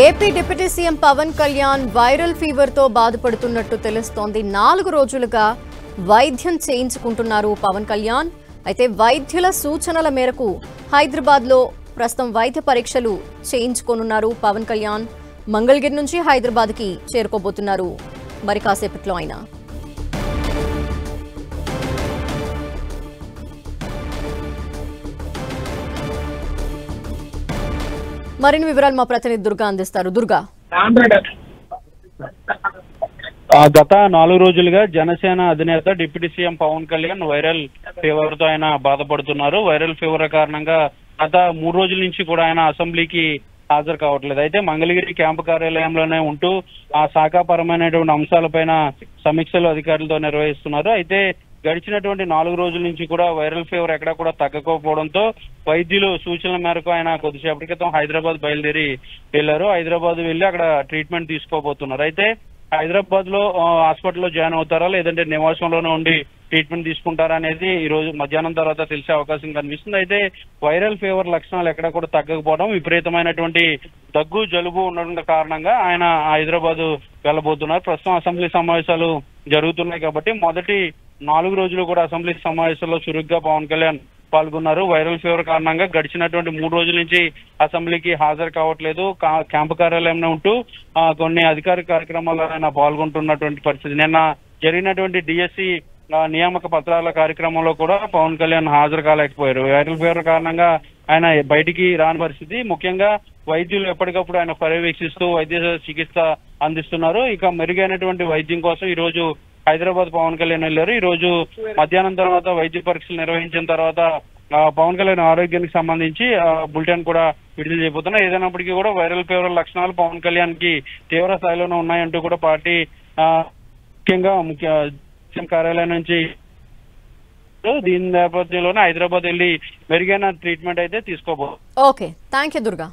AP deputy CM Pawan Kalyan viral fever తో బాధపడుతున్నట్టు తెలుస్తోంది. 4 రోజులుగా వైద్యం చేయించుకుంటున్నారు పవన్ కళ్యాణ్. అయితే వైద్యుల సూచనల మేరకు హైదరాబాద్ లో ప్రస్తుతం వైద్య పరీక్షలు చేయించుకోనున్నారు పవన్ కళ్యాణ్. మంగళగిరి నుంచి హైదరాబాద్ కి చేరుకోబోతున్నారు మరి కాసేపట్లో ఆయన. మరిన్ని వివరాలు మా ప్రతినిధి దుర్గా అందిస్తారు. దుర్గా, గత 4 రోజులుగా జనసేన అధినేత deputy CM Pawan Kalyan viral fever తో ఆయన బాధపడుతున్నారు. వైరల్ ఫీవర్ కారణంగా గత 3 రోజుల నుంచి కూడా ఆయన అసెంబ్లీకి హాజరు కావట్లేదు. అయితే మంగళగిరి క్యాంపు కార్యాలయంలోనే ఉంటూ ఆ శాఖాపరమైనటువంటి అంశాలపైన సమీక్షలు అధికారులతో నిర్వహిస్తున్నారు. అయితే గడిచినటువంటి 4 రోజుల నుంచి కూడా వైరల్ ఫీవర్ ఎక్కడా కూడా తగ్గకపోవడంతో వైద్యులు సూచనల మేరకు ఆయన కొద్దిసేపటి క్రితం హైదరాబాద్ బయలుదేరి వెళ్లారు. హైదరాబాద్ వెళ్లి అక్కడ ట్రీట్మెంట్ తీసుకోబోతున్నారు. అయితే హైదరాబాద్ లో హాస్పిటల్లో జాయిన్ అవుతారా లేదంటే నివాసంలోనే ఉండి ట్రీట్మెంట్ తీసుకుంటారా అనేది ఈ రోజు మధ్యాహ్నం తర్వాత తెలిసే అవకాశం కనిపిస్తుంది. అయితే వైరల్ ఫీవర్ లక్షణాలు ఎక్కడ కూడా తగ్గకపోవడం, విపరీతమైనటువంటి దగ్గు జలుబు ఉండడం కారణంగా ఆయన హైదరాబాద్ వెళ్ళబోతున్నారు. ప్రస్తుతం అసెంబ్లీ సమావేశాలు జరుగుతున్నాయి కాబట్టి మొదటి 4 రోజులు కూడా అసెంబ్లీ సమావేశాల్లో చురుగ్గా పవన్ కళ్యాణ్ పాల్గొన్నారు. వైరల్ ఫీవర్ కారణంగా గడిచినటువంటి 3 రోజుల నుంచి అసెంబ్లీకి హాజరు కావట్లేదు. క్యాంపు కార్యాలయంలో ఉంటూ కొన్ని అధికారిక కార్యక్రమాల్లో ఆయన పాల్గొంటున్నటువంటి పరిస్థితి. నిన్న జరిగినటువంటి డిఎస్సి నియామక పత్రాల కార్యక్రమంలో కూడా పవన్ కళ్యాణ్ హాజరు కాలేకపోయారు. వైరల్ ఫీవర్ కారణంగా ఆయన బయటికి రాని పరిస్థితి. ముఖ్యంగా వైద్యులు ఎప్పటికప్పుడు ఆయన పర్యవేక్షిస్తూ వైద్య చికిత్స అందిస్తున్నారు. ఇక మెరుగైనటువంటి వైద్యం కోసం ఈ రోజు హైదరాబాద్ పవన్ కళ్యాణ్ వెళ్లారు. ఈ రోజు మధ్యాహ్నం తర్వాత వైద్య పరీక్షలు నిర్వహించిన తర్వాత పవన్ కళ్యాణ్ ఆరోగ్యానికి సంబంధించి బులెటిన్ కూడా విడుదల చేయబోతున్నారు. ఏదైనప్పటికీ కూడా వైరల్ ఫీవర్ లక్షణాలు పవన్ కళ్యాణ్ కి తీవ్ర స్థాయిలోనే ఉన్నాయంటూ కూడా పార్టీ ముఖ్యంగా కార్యాలయం నుంచి దీని నేపథ్యంలోనే హైదరాబాద్ వెళ్లి మెరుగైన ట్రీట్మెంట్ అయితే తీసుకోబోతున్నారు. Okay, thank you Durga.